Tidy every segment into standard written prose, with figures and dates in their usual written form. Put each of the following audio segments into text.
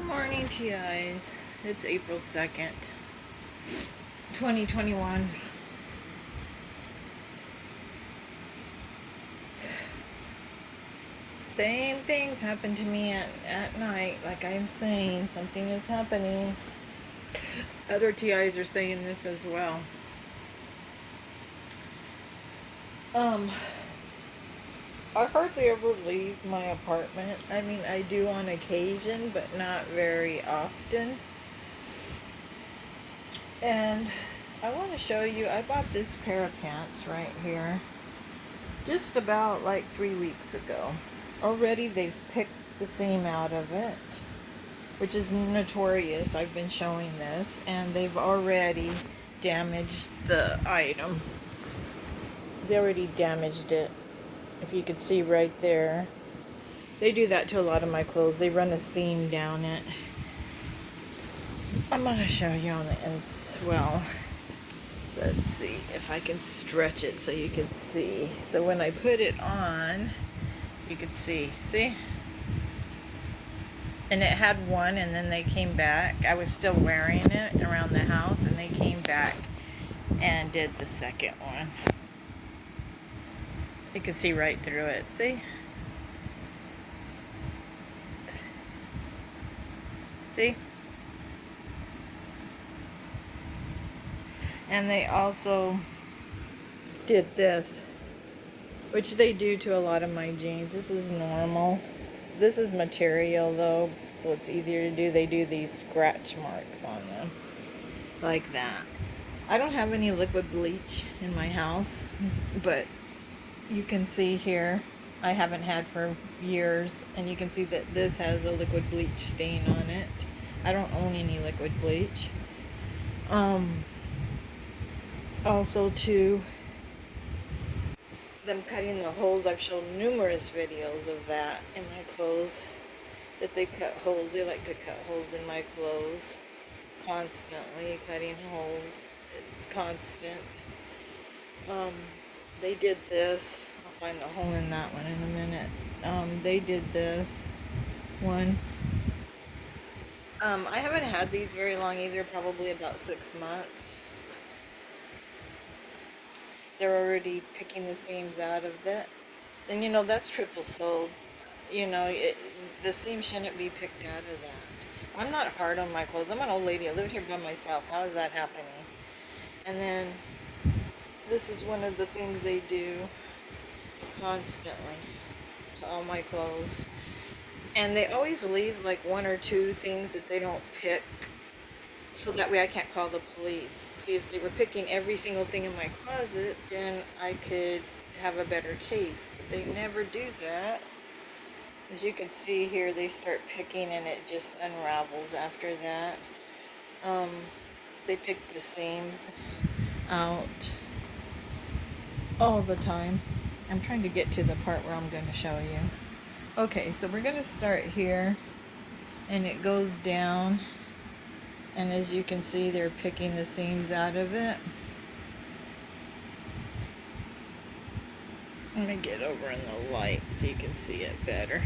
Good morning to you guys. It's April 2nd, 2021. Same things happen to me at night. Like I'm saying, something is happening. Other TIs are saying this as well. I hardly ever leave my apartment. I mean, I do on occasion, but not very often. And I want to show you, I bought this pair of pants right here just about like 3 weeks ago. Already they've picked the seam out of it, which is notorious. I've been showing this, and they've already damaged the item. They already damaged it. If you could see right there. They do that to a lot of my clothes. They run a seam down it. I'm going to show you on the ends. Well, let's see if I can stretch it so you can see. So when I put it on, you can see. See? And it had one, and then they came back. I was still wearing it around the house, and they came back and did the second one. You can see right through it. See? See? And they also did this, which they do to a lot of my jeans. This is normal. This is material though, so it's easier to do. They do these scratch marks on them like that. I don't have any liquid bleach in my house, but you can see here I haven't had for years, and you can see that this has a liquid bleach stain on it. I don't own any liquid bleach. Also too, them cutting the holes, I've shown numerous videos of that in my clothes, that they cut holes. They like to cut holes in my clothes constantly, cutting holes. It's constant. They did this. I'll find the hole in that one in a minute. They did this one. I haven't had these very long either, probably about 6 months. They're already picking the seams out of it. And you know, that's triple soled. You know, the seam shouldn't be picked out of that. I'm not hard on my clothes. I'm an old lady. I lived here by myself. How is that happening? And then this is one of the things they do constantly to all my clothes. And they always leave like one or two things that they don't pick, so that way I can't call the police. See, if they were picking every single thing in my closet, then I could have a better case. But they never do that. As you can see here, they start picking and it just unravels after that. They pick the seams out all the time. I'm trying to get to the part where I'm going to show you. Okay, so we're going to start here, and it goes down. And as you can see, they're picking the seams out of it. I'm going to get over in the light so you can see it better.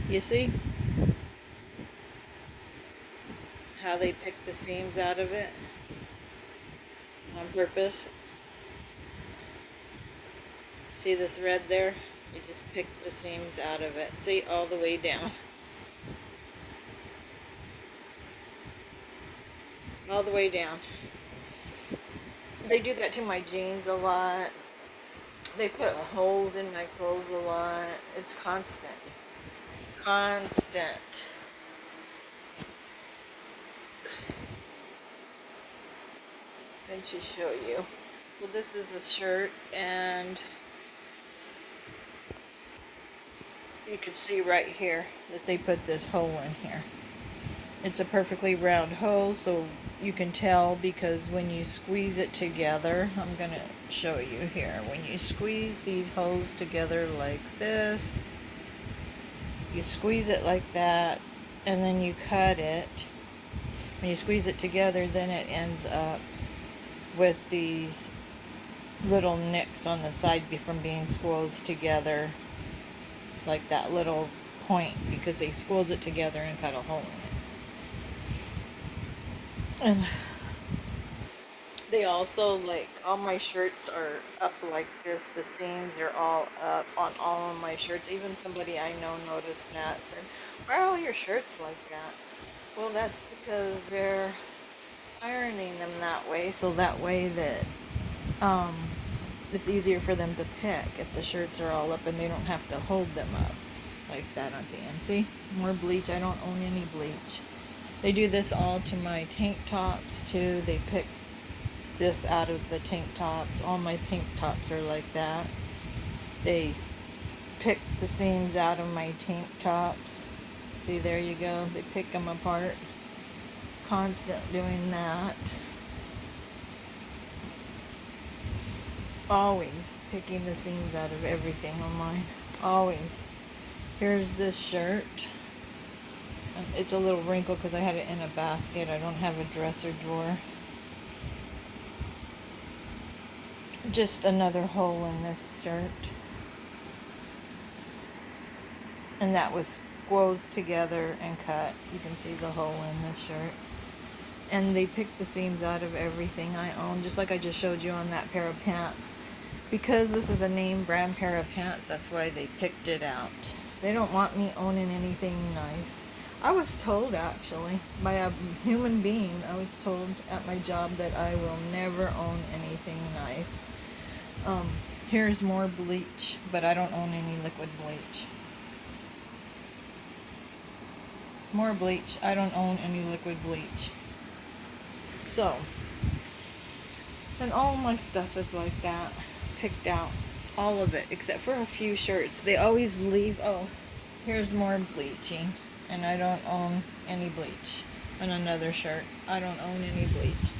You see how they pick the seams out of it on purpose? See the thread there? They just pick the seams out of it. See, all the way down. All the way down. They do that to my jeans a lot. They put holes in my clothes a lot. It's constant. Constant. Let me show you. So this is a shirt, and you can see right here that they put this hole in here. It's a perfectly round hole, so you can tell because when you squeeze it together, I'm going to show you here. When you squeeze these holes together like this, you squeeze it like that, and then you cut it. When you squeeze it together, then it ends up with these little nicks on the side from being squeezed together, like that little point because they squoze it together and cut a hole in it. And they also, like, all my shirts are up like this. The seams are all up on all of my shirts. Even somebody I know noticed that, said, "Why are all your shirts like that?" Well, that's because they're ironing them that way, so that way that um, it's easier for them to pick if the shirts are all up and they don't have to hold them up like that at the end. See? More bleach. I don't own any bleach. They do this all to my tank tops too. They pick this out of the tank tops. All my tank tops are like that. They pick the seams out of my tank tops. See, there you go. They pick them apart. Constant doing that. Always picking the seams out of everything on mine. Always. Here's this shirt. It's a little wrinkled because I had it in a basket. I don't have a dresser drawer. Just another hole in this shirt. And that was squozed together and cut. You can see the hole in this shirt. And they pick the seams out of everything I own, just like I just showed you on that pair of pants. Because this is a name brand pair of pants, that's why they picked it out. They don't want me owning anything nice. I was told, actually, by a human being, I was told at my job that I will never own anything nice. Here's more bleach, but I don't own any liquid bleach. More bleach. I don't own any liquid bleach. So, and all my stuff is like that, picked out, all of it, except for a few shirts. They always leave, oh, here's more bleaching, and I don't own any bleach. And another shirt, I don't own any bleach.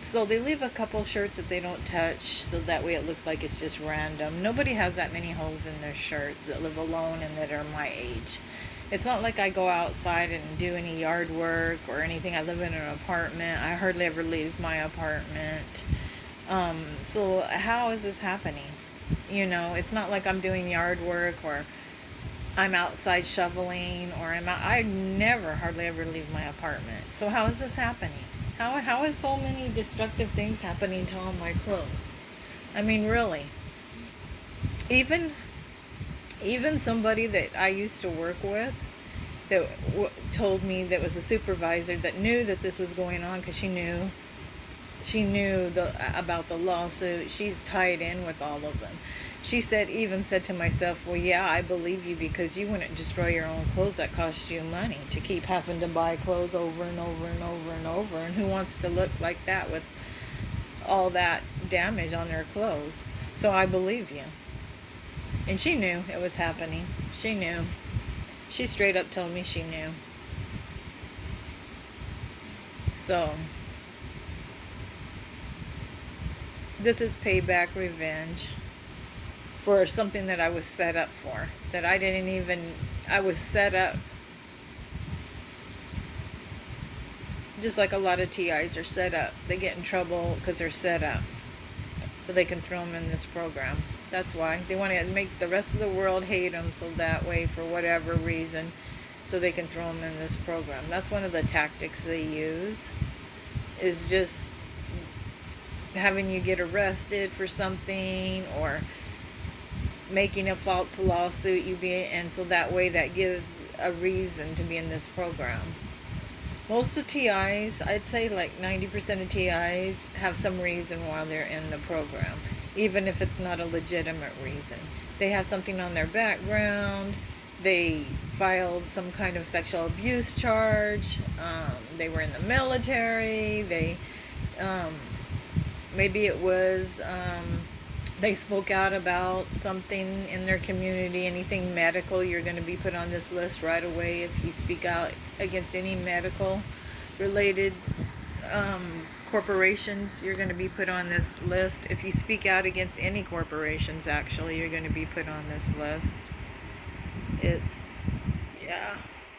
So they leave a couple shirts that they don't touch, so that way it looks like it's just random. Nobody has that many holes in their shirts that live alone and that are my age. It's not like I go outside and do any yard work or anything. I live in an apartment. I hardly ever leave my apartment. So how is this happening? You know, it's not like I'm doing yard work or I'm outside shoveling or I never hardly ever leave my apartment. So how is this happening? How is so many destructive things happening to all my clothes? I mean, really. Even somebody that I used to work with that told me, that was a supervisor that knew that this was going on, because she knew about the lawsuit. She's tied in with all of them. She said to myself, well, yeah, I believe you, because you wouldn't destroy your own clothes. That costs you money to keep having to buy clothes over and over and over and over. And who wants to look like that with all that damage on their clothes? So I believe you. And she knew it was happening. She knew. She straight up told me she knew. So, this is payback, revenge for something that I was set up for. That I was set up. Just like a lot of TIs are set up. They get in trouble because they're set up. So they can throw them in this program. That's why. They want to make the rest of the world hate them, so that way, for whatever reason, so they can throw them in this program. That's one of the tactics they use, is just having you get arrested for something, or making a false lawsuit, and so that way that gives a reason to be in this program. Most of TIs, I'd say like 90% of TIs have some reason why they're in the program, even if it's not a legitimate reason. They have something on their background, they filed some kind of sexual abuse charge, they were in the military, maybe it was, they spoke out about something in their community, anything medical. You're going to be put on this list right away if you speak out against any medical related corporations. You're going to be put on this list. If you speak out against any corporations, actually, you're going to be put on this list.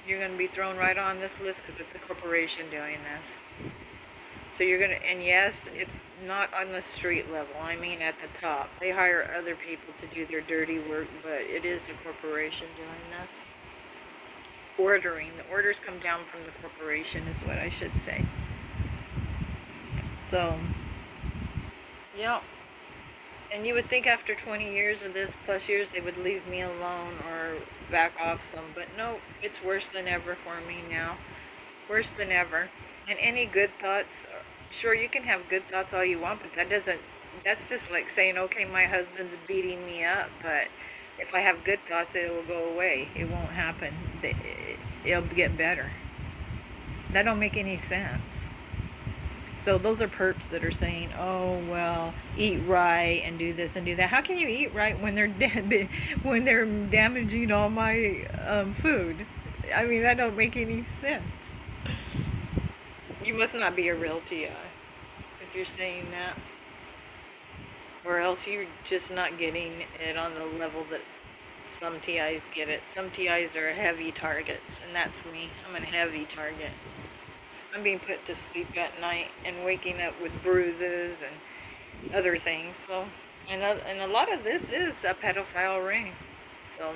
You're going to be thrown right on this list because it's a corporation doing this. So you're gonna, and yes, it's not on the street level. I mean, at the top, they hire other people to do their dirty work, but it is a corporation doing this. The orders come down from the corporation, is what I should say. So, yeah. And you would think after 20 years of this, plus years, they would leave me alone or back off some, but no, it's worse than ever for me now. Worse than ever. And any good thoughts, sure, you can have good thoughts all you want, but that's just like saying, okay, my husband's beating me up, but if I have good thoughts, it will go away. It won't happen. It'll get better. That don't make any sense. So those are perps that are saying, oh, well, eat right and do this and do that. How can you eat right when they're when they're damaging all my food? I mean, that don't make any sense. You must not be a real TI if you're saying that. Or else you're just not getting it on the level that some TIs get it. Some TIs are heavy targets, and that's me. I'm a heavy target. I'm being put to sleep at night and waking up with bruises and other things. So, and a lot of this is a pedophile ring. So,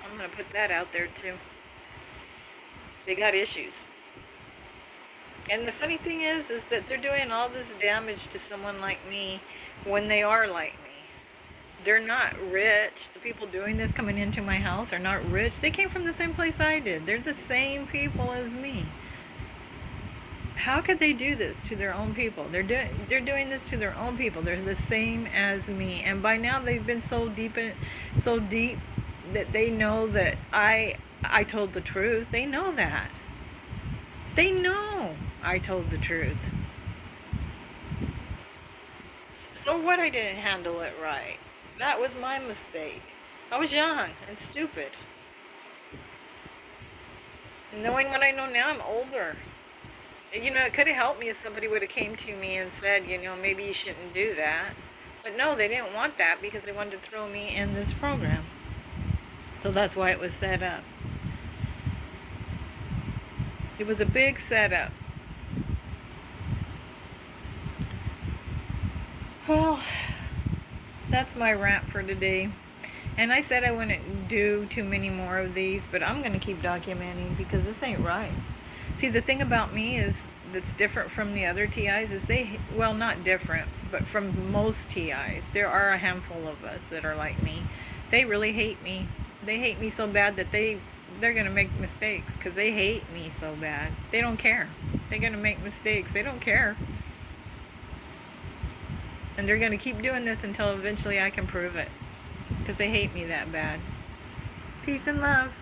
I'm going to put that out there too. They got issues. And the funny thing is that they're doing all this damage to someone like me when they are like me. They're not rich. The people doing this, coming into my house, are not rich. They came from the same place I did. They're the same people as me. How could they do this to their own people? They're doing this to their own people. They're the same as me. And by now they've been so deep that they know that I told the truth. They know that. They know I told the truth. So what? I didn't handle it right. That was my mistake. I was young and stupid. Knowing what I know now, I'm older. You know, it could have helped me if somebody would have came to me and said, you know, maybe you shouldn't do that. But no, they didn't want that because they wanted to throw me in this program. So that's why it was set up. It was a big setup. Well, that's my rant for today. And I said I wouldn't do too many more of these, but I'm going to keep documenting because this ain't right. See, the thing about me is that's different from the other TIs is well, not different, but from most TIs, there are a handful of us that are like me. They really hate me. They hate me so bad that they're going to make mistakes because they hate me so bad. They don't care. They're going to make mistakes. They don't care. And they're going to keep doing this until eventually I can prove it because they hate me that bad. Peace and love.